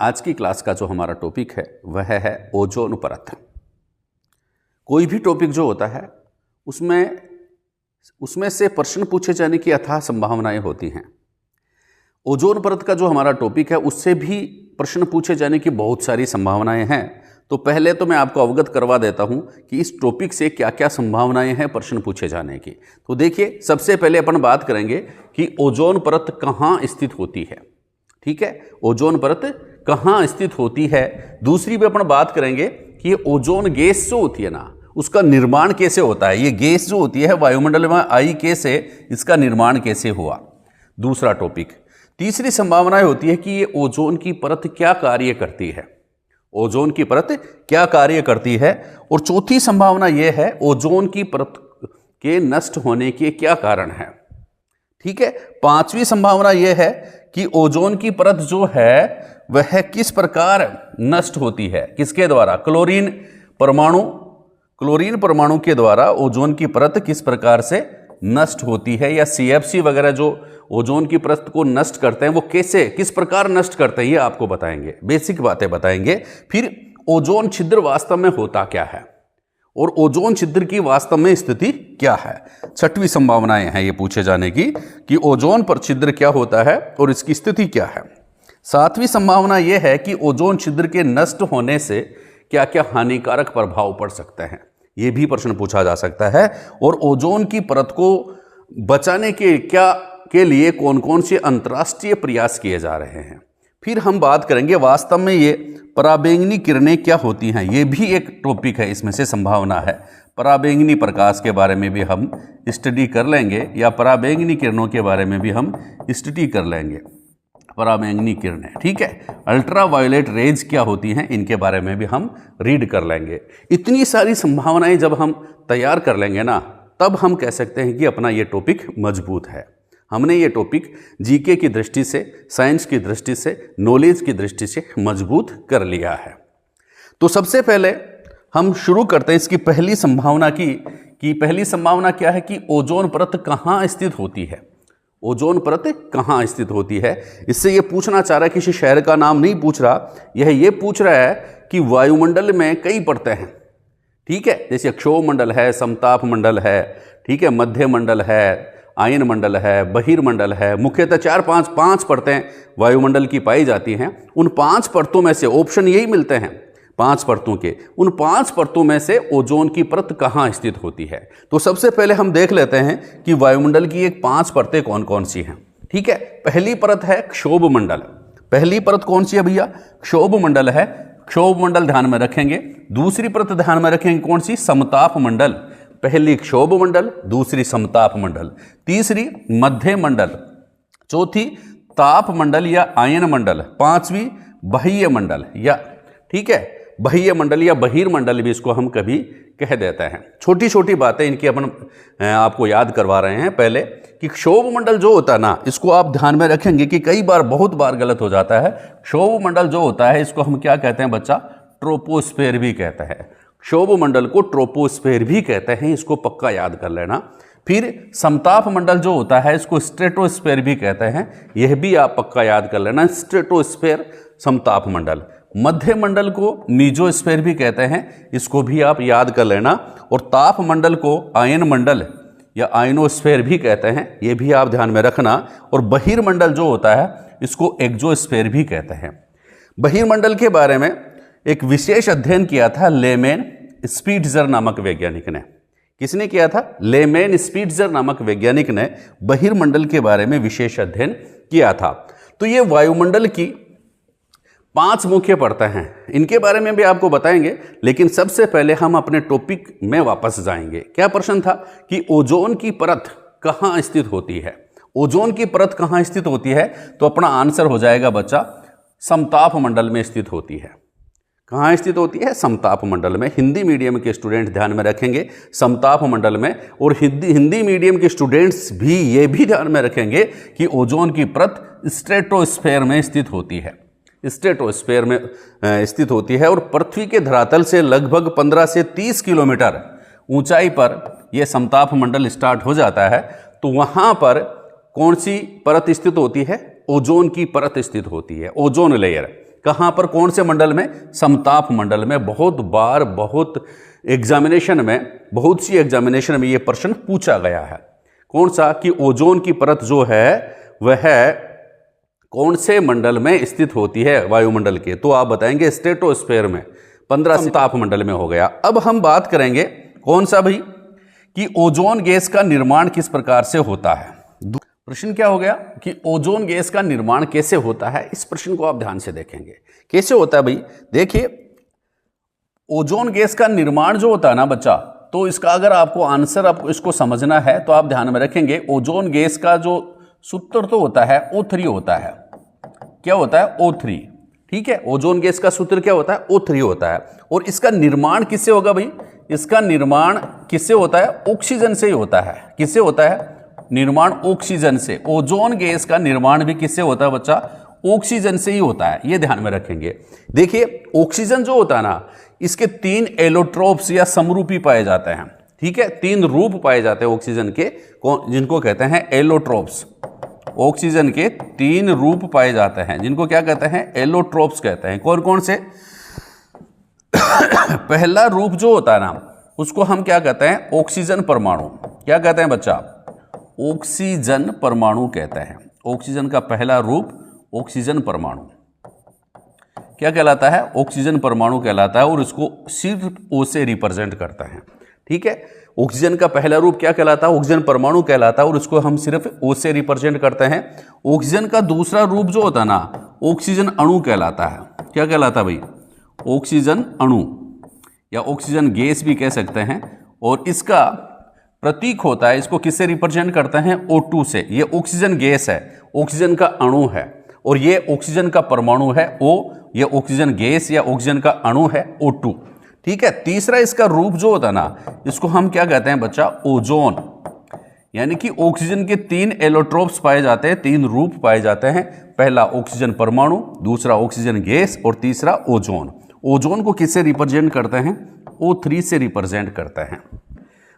आज की क्लास का जो हमारा टॉपिक है वह है ओजोन परत। कोई भी टॉपिक जो होता है उसमें से प्रश्न पूछे जाने की अथाह संभावनाएं होती हैं। ओजोन परत का जो हमारा टॉपिक है उससे भी प्रश्न पूछे जाने की बहुत सारी संभावनाएं हैं। तो पहले तो मैं आपको अवगत करवा देता हूं कि इस टॉपिक से क्या क्या संभावनाएं हैं प्रश्न पूछे जाने की। तो देखिए, सबसे पहले अपन बात करेंगे कि ओजोन परत कहाँ स्थित होती है। ठीक है, ओजोन परत कहाँ स्थित होती है। दूसरी पे अपन बात करेंगे कि ये ओजोन गैस जो होती है ना, उसका निर्माण कैसे होता है। ये गैस जो होती है वायुमंडल में आई कैसे, इसका निर्माण कैसे हुआ, दूसरा टॉपिक। तीसरी संभावना होती है कि ये ओजोन की परत क्या कार्य करती है, ओजोन की परत क्या कार्य करती है। और चौथी संभावना यह है ओजोन की परत के नष्ट होने के क्या कारण है। ठीक है, पांचवी संभावना यह है कि ओजोन की परत जो है वह किस प्रकार नष्ट होती है, किसके द्वारा, क्लोरीन परमाणु के द्वारा ओजोन की परत किस प्रकार से नष्ट होती है, या CFC वगैरह जो ओजोन की परत को नष्ट करते हैं वो कैसे किस प्रकार नष्ट करते हैं, ये आपको बताएंगे, बेसिक बातें बताएंगे। फिर ओजोन छिद्र वास्तव में होता क्या है और ओजोन छिद्र की वास्तव में स्थिति क्या है। छठवीं संभावनाएं हैं ये पूछे जाने की कि ओजोन पर छिद्र क्या होता है और इसकी स्थिति क्या है। सातवीं संभावना यह है कि ओजोन छिद्र के नष्ट होने से क्या क्या हानिकारक प्रभाव पड़ सकते हैं, यह भी प्रश्न पूछा जा सकता है। और ओजोन की परत को बचाने के लिए कौन कौन से अंतर्राष्ट्रीय प्रयास किए जा रहे हैं। फिर हम बात करेंगे वास्तव में ये पराबैंगनी किरणें क्या होती हैं, ये भी एक टॉपिक है, इसमें से संभावना है। पराबैंगनी प्रकाश के बारे में भी हम स्टडी कर लेंगे, या पराबैंगनी किरणों के बारे में भी हम स्टडी कर लेंगे, पराबैंगनी किरणें। ठीक है, अल्ट्रा वायलेट रेज क्या होती हैं, इनके बारे में भी हम रीड कर लेंगे। इतनी सारी संभावनाएं जब हम तैयार कर लेंगे ना, तब हम कह सकते हैं कि अपना ये टॉपिक मजबूत है। हमने ये टॉपिक जीके की दृष्टि से, साइंस की दृष्टि से, नॉलेज की दृष्टि से मजबूत कर लिया है। तो सबसे पहले हम शुरू करते हैं इसकी पहली संभावना की पहली संभावना क्या है कि ओजोन परत कहाँ स्थित होती है। ओजोन परत कहाँ स्थित होती है, इससे ये पूछना चाह रहा है, किसी शहर का नाम नहीं पूछ रहा, यह ये पूछ रहा है कि वायुमंडल में कई परतें हैं। ठीक है, जैसे क्षोभ मंडल है, समताप मंडल है, ठीक है, मध्य मंडल है, आयन मंडल है, बहिर्मंडल है। मुख्यतः पांच परतें वायुमंडल की पाई जाती हैं। उन 5 परतों में से ऑप्शन यही मिलते हैं 5 परतों के, उन 5 परतों में से ओजोन की परत कहाँ स्थित होती है। तो सबसे पहले हम देख लेते हैं कि वायुमंडल की एक 5 परतें कौन कौन सी हैं। ठीक है, पहली परत है क्षोभ मंडल। पहली परत कौन सी है भैया, क्षोभ मंडल है। क्षोभ मंडल ध्यान में रखेंगे। दूसरी परत ध्यान में रखेंगे कौन सी, समताप मंडल। पहली क्षोभ मंडल, दूसरी समताप मंडल, तीसरी मध्य मंडल, चौथी ताप मंडल या आयन मंडल, पांचवी बाह्य मंडल, या ठीक है बाह्य मंडल या बहिर्मंडल भी इसको हम कभी कह देते हैं। छोटी छोटी बातें इनकी अपन आपको याद करवा रहे हैं पहले कि क्षोभ मंडल जो होता है ना, इसको आप ध्यान में रखेंगे कि कई बार बहुत बार गलत हो जाता है। क्षोभ मंडल जो होता है इसको हम क्या कहते हैं बच्चा, ट्रोपोस्फेयर भी कहते हैं। क्षोभ मंडल को ट्रोपोस्फेयर भी कहते हैं, इसको पक्का याद कर लेना। फिर समताप मंडल जो होता है इसको स्ट्रेटोस्फेयर भी कहते हैं, यह भी आप पक्का याद कर लेना, स्ट्रेटोस्फेयर समताप मंडल। मध्य मंडल को मीजोस्फेयर भी कहते हैं, इसको भी आप याद कर लेना। और ताप मंडल को आयन मंडल या आयनोस्फेयर भी कहते हैं, यह भी आप ध्यान में रखना। और बहिर्मंडल जो होता है इसको एक्सोस्फेयर भी कहते हैं। बहिर्मंडल के बारे में एक विशेष अध्ययन किया था लेमैन स्पिट्जर नामक वैज्ञानिक ने। किसने किया था, लेमैन स्पिट्जर नामक वैज्ञानिक ने बहिर्मंडल के बारे में विशेष अध्ययन किया था। तो ये वायुमंडल की 5 मुख्य परतें हैं, इनके बारे में भी आपको बताएंगे। लेकिन सबसे पहले हम अपने टॉपिक में वापस जाएंगे। क्या प्रश्न था कि ओजोन की परत कहाँ स्थित होती है। ओजोन की परत कहाँ स्थित होती है, तो अपना आंसर हो जाएगा बच्चा, समताप मंडल में स्थित होती है। कहाँ स्थित होती है, समताप मंडल में। हिंदी मीडियम के स्टूडेंट ध्यान में रखेंगे समताप मंडल में, और हिंदी मीडियम के स्टूडेंट्स भी ये भी ध्यान में रखेंगे कि ओजोन की परत स्ट्रेटोस्फेयर में स्थित होती है। स्ट्रेटोस्फेयर में स्थित होती है और पृथ्वी के धरातल से लगभग 15 से 30 किलोमीटर ऊंचाई पर यह समताप मंडल स्टार्ट हो जाता है। तो वहाँ पर कौन सी परत स्थित होती है, ओजोन की परत स्थित होती है, ओजोन लेयर। कहाँ पर, कौन से मंडल में? समताप मंडल में। बहुत बार बहुत एग्जामिनेशन में, बहुत सी एग्जामिनेशन में ये प्रश्न पूछा गया है। कौन सा? कि ओजोन की परत जो है वह कौन से मंडल में स्थित होती है वायुमंडल के? तो आप बताएंगे स्ट्रेटोस्फेयर में, 15 समताप मंडल में हो गया। अब हम बात करेंगे कौन सा भाई? कि ओजोन गैस का निर्माण किस प्रकार से होता है। प्रश्न क्या हो गया कि ओजोन गैस का निर्माण कैसे होता है। इस प्रश्न को आप ध्यान से देखेंगे कैसे होता है भाई। देखिए, ओजोन गैस का निर्माण जो होता है ना बच्चा, तो इसका अगर आपको आंसर आपको इसको समझना है तो आप ध्यान में रखेंगे, ओजोन गैस का जो सूत्र तो होता है O3 होता है। क्या होता है? O3। ठीक है, ओजोन गैस का सूत्र क्या होता है? O3 होता है। और इसका निर्माण किससे होगा भाई? इसका निर्माण किससे होता है? ऑक्सीजन से ही होता है। किससे होता है? निर्माण ऑक्सीजन से। ओजोन गैस का निर्माण भी किससे होता है बच्चा? ऑक्सीजन से ही होता है। ये ध्यान में रखेंगे। देखिए, ऑक्सीजन जो होता है ना, इसके 3 एलोट्रोप्स या समरूपी पाए जाते हैं। ठीक है, 3 रूप पाए जाते हैं ऑक्सीजन के, जिनको कहते हैं एलोट्रोप्स। ऑक्सीजन के 3 रूप पाए जाते हैं, जिनको क्या कहते हैं? एलोट्रोप्स कहते हैं। कौन कौन से? पहला रूप जो होता है ना, उसको हम क्या कहते हैं? ऑक्सीजन परमाणु। क्या कहते हैं बच्चा? ऑक्सीजन परमाणु कहते हैं। ऑक्सीजन का पहला रूप ऑक्सीजन परमाणु क्या कहलाता है? ऑक्सीजन परमाणु कहलाता है। और इसको सिर्फ O से रिप्रेजेंट करता है। ठीक है, ऑक्सीजन का पहला रूप क्या कहलाता है? ऑक्सीजन परमाणु कहलाता है। और इसको हम सिर्फ O से रिप्रेजेंट करते हैं। ऑक्सीजन का दूसरा रूप जो होता है ना, ऑक्सीजन अणु कहलाता है। क्या कहलाता है भाई? ऑक्सीजन अणु या ऑक्सीजन गैस भी कह सकते हैं। और इसका प्रतीक होता है, इसको किससे रिप्रेजेंट करते हैं? O2 से। ये ऑक्सीजन गैस है, ऑक्सीजन का अणु है। और ये ऑक्सीजन का परमाणु है O, ये ऑक्सीजन गैस या ऑक्सीजन का अणु है O2। ठीक है, तीसरा इसका रूप जो होता है ना, इसको हम क्या कहते हैं बच्चा? ओजोन। यानी कि ऑक्सीजन के 3 एलोट्रोप्स पाए जाते हैं, 3 रूप पाए जाते हैं। पहला ऑक्सीजन परमाणु, दूसरा ऑक्सीजन गैस और तीसरा ओजोन। ओजोन को किससे रिप्रेजेंट करते हैं? O3 से रिप्रेजेंट करते हैं।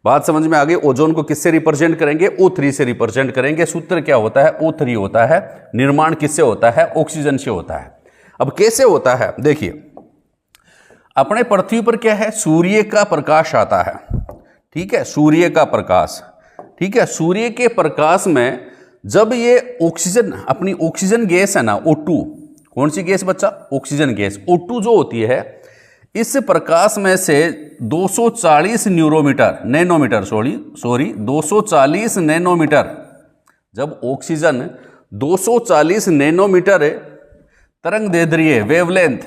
बात समझ में आ गई? ओजोन को किससे रिप्रेजेंट करेंगे? O3 से रिप्रेजेंट करेंगे। सूत्र क्या होता है? O3 होता है। निर्माण किससे होता है? ऑक्सीजन से होता है। अब कैसे होता है? देखिए, अपने पृथ्वी पर क्या है? सूर्य का प्रकाश आता है। ठीक है, सूर्य का प्रकाश। ठीक है, सूर्य के प्रकाश में जब ये ऑक्सीजन, अपनी ऑक्सीजन गैस है ना, O2, कौन सी गैस बच्चा? Oxygen gas. O2 जो होती है, इस प्रकाश में से 240 नैनोमीटर 240 नैनोमीटर, जब ऑक्सीजन 240 नैनोमीटर तरंगदैर्ध्य, वेवलेंथ,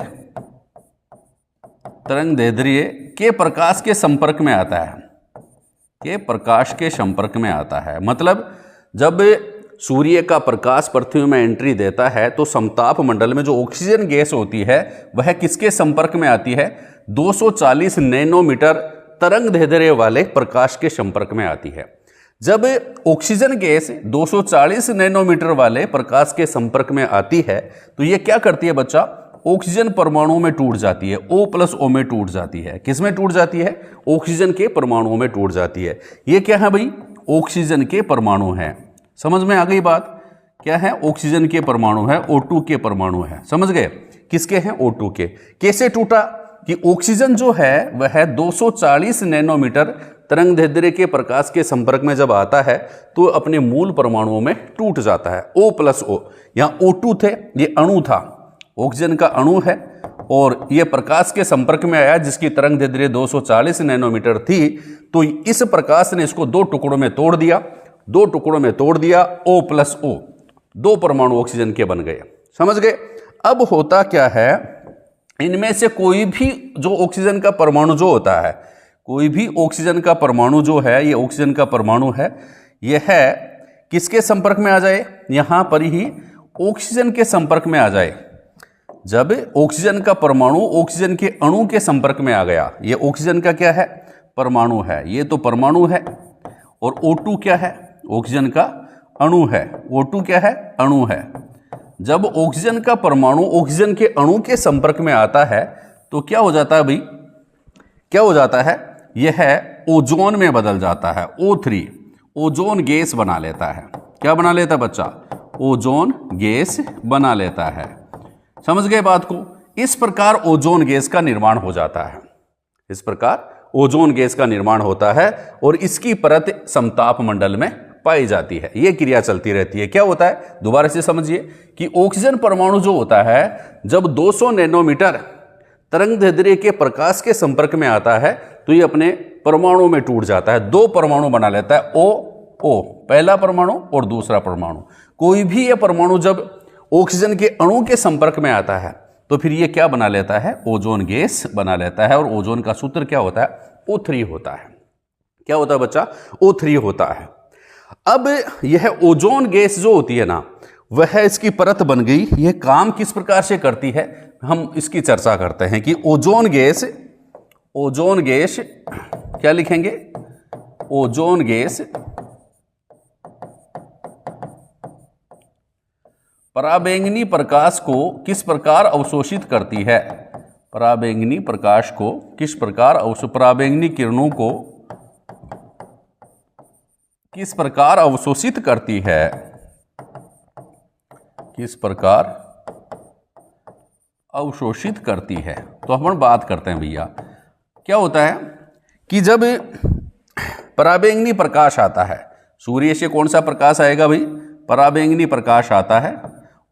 तरंगदैर्ध्य के प्रकाश के संपर्क में आता है। के प्रकाश के संपर्क में आता है। मतलब जब सूर्य का प्रकाश पृथ्वी में एंट्री देता है तो समताप मंडल में जो ऑक्सीजन गैस होती है वह किसके संपर्क में आती है? 240 नैनोमीटर तरंगदैर्ध्य वाले प्रकाश के संपर्क में आती है। जब ऑक्सीजन गैस 240 नैनोमीटर वाले प्रकाश के संपर्क में आती है तो ये क्या करती है बच्चा? ऑक्सीजन परमाणुओं में टूट जाती है। O+O में टूट जाती है। किस में टूट जाती है? ऑक्सीजन के परमाणुओं में टूट जाती है। ये क्या है भाई? ऑक्सीजन के परमाणु हैं। समझ में आ गई बात? क्या है? ऑक्सीजन के परमाणु है, O2 के परमाणु है। समझ गए? किसके हैं? O2 के। कैसे टूटा? कि ऑक्सीजन जो है वह 240 नैनोमीटर तरंगदैर्ध्य के प्रकाश के संपर्क में जब आता है तो अपने मूल परमाणुओं में टूट जाता है। O+O, यहाँ O2 थे, ये अणु था, ऑक्सीजन का अणु है और यह प्रकाश के संपर्क में आया जिसकी तरंगदैर्ध्य 240 नैनोमीटर थी। तो इस प्रकाश ने इसको 2 टुकड़ों में तोड़ दिया। 2 टुकड़ों में तोड़ दिया, O+O, 2 परमाणु ऑक्सीजन के बन गए। समझ गए? अब होता क्या है, इनमें से कोई भी जो ऑक्सीजन का परमाणु जो होता है, कोई भी ऑक्सीजन का परमाणु जो है, ये ऑक्सीजन का परमाणु है, यह है किसके संपर्क में आ जाए? यहां पर ही ऑक्सीजन के संपर्क में आ जाए। जब ऑक्सीजन का परमाणु ऑक्सीजन के अणु के संपर्क में आ गया, ये ऑक्सीजन का क्या है? परमाणु है। ये तो परमाणु है। और O2 क्या है? ऑक्सीजन का अणु है। O2 क्या है? अणु है। जब ऑक्सीजन का परमाणु ऑक्सीजन के अणु के संपर्क में आता है तो क्या हो जाता है भाई? क्या हो जाता है? यह ओजोन में बदल जाता है। O3 ओजोन गैस बना लेता है। क्या बना लेता है बच्चा? ओजोन गैस बना लेता है। समझ गए बात को? इस प्रकार ओजोन गैस का निर्माण हो जाता है, इस प्रकार ओजोन गैस का निर्माण होता है और इसकी परत समताप मंडल में पाई जाती है। यह क्रिया चलती रहती है। क्या होता है, दोबारा से समझिए कि ऑक्सीजन परमाणु जो होता है जब 200 नैनोमीटर तरंगदैर्ध्य के प्रकाश के संपर्क में आता है तो ये अपने परमाणु में टूट जाता है, दो परमाणु बना लेता है, O पहला परमाणु और दूसरा परमाणु। कोई भी ये परमाणु जब ऑक्सीजन के अणु के संपर्क में आता है तो फिर ये क्या बना लेता है, ओजोन गैस बना लेता है। और ओजोन का सूत्र क्या होता है, O3 होता है। क्या होता है बच्चा, O3 होता है। अब यह ओजोन गैस जो होती है ना, वह इसकी परत बन गई। यह काम किस प्रकार से करती है, हम इसकी चर्चा करते हैं कि ओजोन गैस क्या लिखेंगे, ओजोन गैस पराबैंगनी प्रकाश को किस प्रकार अवशोषित करती है, पराबैंगनी प्रकाश को किस प्रकार पराबैंगनी किरणों को किस प्रकार अवशोषित करती है, किस प्रकार अवशोषित करती है। तो हम बात करते हैं भैया, क्या होता है कि जब पराबैंगनी प्रकाश आता है, सूर्य से कौन सा प्रकाश आएगा भाई, पराबैंगनी प्रकाश आता है।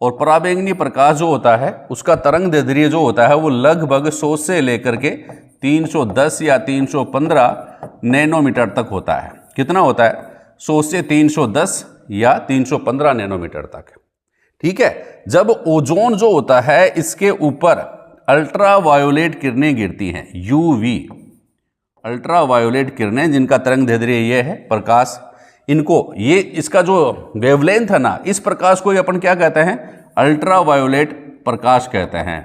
और पराबैंगनी प्रकाश जो होता है उसका तरंगदैर्ध्य जो होता है वो लगभग 100 से लेकर के 310 या 315 नैनोमीटर तक होता है। कितना होता है, 100 से 310 या 315 नैनोमीटर तक। ठीक है, जब ओजोन जो होता है इसके ऊपर अल्ट्रावायोलेट किरणें गिरती हैं, यूवी अल्ट्रावायोलेट किरणें जिनका तरंगदैर्ध्य ये है प्रकाश, इनको ये इसका जो वेवलेंथ है ना, इस प्रकाश को अपन क्या कहते हैं, अल्ट्रावायोलेट प्रकाश कहते हैं।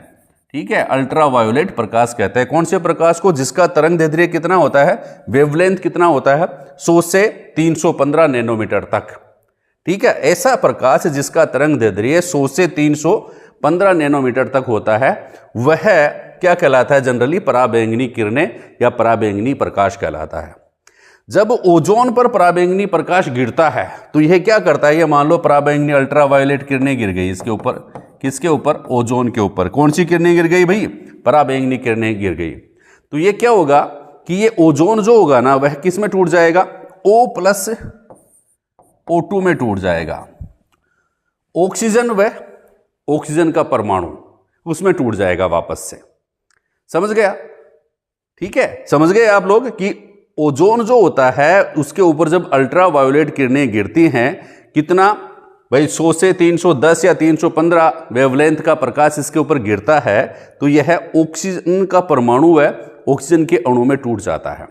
ठीक है, अल्ट्रावायोलेट प्रकाश कहते हैं कौन से प्रकाश को, जिसका तरंगदैर्ध्य कितना होता है, वेवलेंथ कितना होता है, 100 से 315 नैनोमीटर तक। ठीक है, ऐसा प्रकाश जिसका तरंगदैर्ध्य 100 से 315 नैनोमीटर तक होता है वह क्या कहलाता है, जनरली पराबैंगनी किरणें या पराबैंगनी प्रकाश कहलाता है। जब ओजोन पर पराबैंगनी प्रकाश गिरता है तो यह क्या करता है, ये मान लो पराबैंगनी अल्ट्रावायलेट किरणें गिर गई इसके ऊपर, किसके ऊपर, ओजोन के ऊपर। कौन सी किरणें गिर गई भाई, पराबैंगनी किरणें गिर गई। तो ये क्या होगा कि ये ओजोन जो होगा ना वह किस में टूट जाएगा, O+O2 में टूट जाएगा। ऑक्सीजन व ऑक्सीजन का परमाणु उसमें टूट जाएगा वापस से। समझ गया? ठीक है, समझ गए आप लोग कि ओजोन जो होता है उसके ऊपर जब अल्ट्रावायोलेट किरणें गिरती हैं, कितना भाई 100 से 310 या 315 वेवलेंथ का प्रकाश इसके ऊपर गिरता है तो यह ऑक्सीजन का परमाणु है, ऑक्सीजन के अणु में टूट जाता है।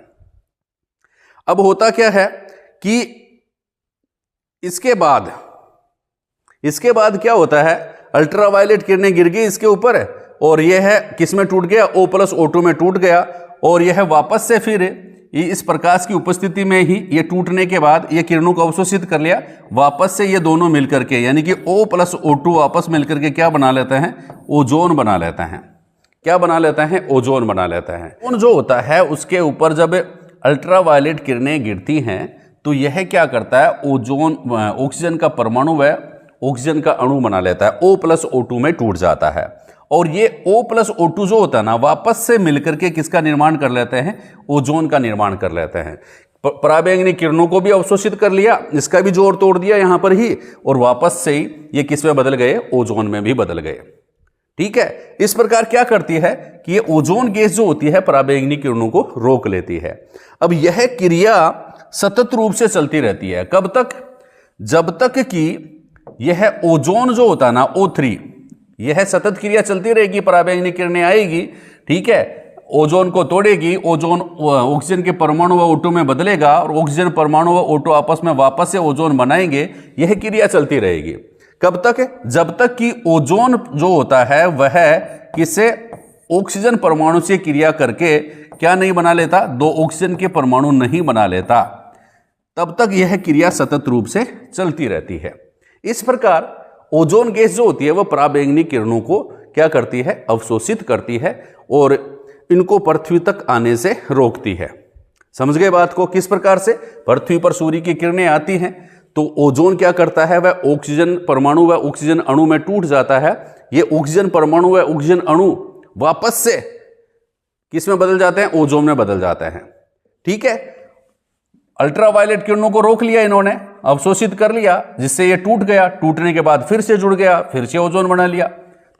अब होता क्या है कि इसके बाद क्या होता है, अल्ट्रावायलेट किरणें गिर गई इसके ऊपर और यह किस में टूट गया, O+O2 में टूट गया। और यह वापस से फिर इस प्रकाश की उपस्थिति में ही ये टूटने के बाद ये किरणों को अवशोषित कर लिया, वापस से ये दोनों मिलकर के यानी कि O+O2 वापस मिलकर के क्या बना लेते हैं, ओजोन बना लेते हैं। क्या बना लेते हैं, ओजोन बना लेते हैं। ओजोन जो होता है उसके ऊपर जब अल्ट्रावायलेट किरणें गिरती हैं तो यह क्या करता है, ओजोन ऑक्सीजन का परमाणु व ऑक्सीजन का अणु बना लेता है, O+O2 में टूट जाता है। और ये O+O2 जो होता है ना वापस से मिलकर के किसका निर्माण कर लेते हैं, ओजोन का निर्माण कर लेते हैं। पराबैंगनी किरणों को भी अवशोषित कर लिया, इसका भी जोड़ तोड़ दिया यहां पर ही, और वापस से ही ये किस में बदल गए, ओजोन में भी बदल गए। ठीक है, इस प्रकार क्या करती है कि ये ओजोन गैस जो होती है पराबैंगनी किरणों को रोक लेती है। अब यह क्रिया सतत रूप से चलती रहती है, कब तक, जब तक कि यह ओजोन जो होता है ना O3, यह सतत क्रिया चलती रहेगी, पराबैंगनी किरणें आएगी, ठीक है, ओजोन को तोड़ेगी, ओजोन ऑक्सीजन के परमाणु व O2 में बदलेगा और ऑक्सीजन परमाणु व O2 आपस में वापस से ओजोन बनाएंगे। यह क्रिया चलती रहेगी कब तक, जब तक कि ओजोन जो होता है वह किसे, ऑक्सीजन परमाणु से क्रिया करके क्या नहीं बना लेता, दो ऑक्सीजन के परमाणु नहीं बना लेता, तब तक यह क्रिया सतत रूप से चलती रहती है। इस प्रकार ओजोन गैस जो होती है वह पराबैंगनी किरणों को क्या करती है, अवशोषित करती है और इनको पृथ्वी तक आने से रोकती है। समझ गए बात को, किस प्रकार से पृथ्वी पर सूर्य की किरणें आती हैं तो ओजोन क्या करता है, वह ऑक्सीजन परमाणु व ऑक्सीजन अणु में टूट जाता है, ये ऑक्सीजन परमाणु है, ऑक्सीजन अणु वापस से किस में बदल जाते हैं? ओजोन में बदल जाते हैं। ठीक है, अल्ट्रावायलेट किरणों को रोक लिया इन्होंने, अवशोषित कर लिया, जिससे ये टूट गया, टूटने के बाद फिर से जुड़ गया, फिर से ओजोन बना लिया।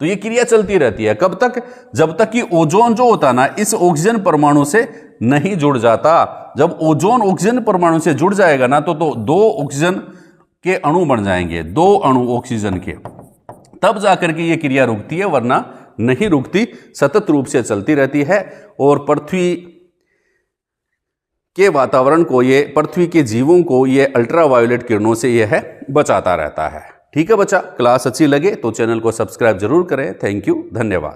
तो ये क्रिया चलती रहती है कब तक? जब तक कि ओजोन जो होता ना इस ऑक्सीजन परमाणु से नहीं जुड़ जाता। जब ओजोन ऑक्सीजन परमाणु से जुड़ जाएगा ना तो दो ऑक्सीजन के अणु बन जाएंगे, दो अणु ऑक्सीजन के, तब जाकर के ये क्रिया रुकती है, वरना नहीं रुकती, सतत रूप से चलती रहती है। और पृथ्वी के वातावरण को, ये पृथ्वी के जीवों को ये अल्ट्रावायलेट किरणों से यह बचाता रहता है। ठीक है बच्चा, क्लास अच्छी लगे तो चैनल को सब्सक्राइब जरूर करें। थैंक यू, धन्यवाद।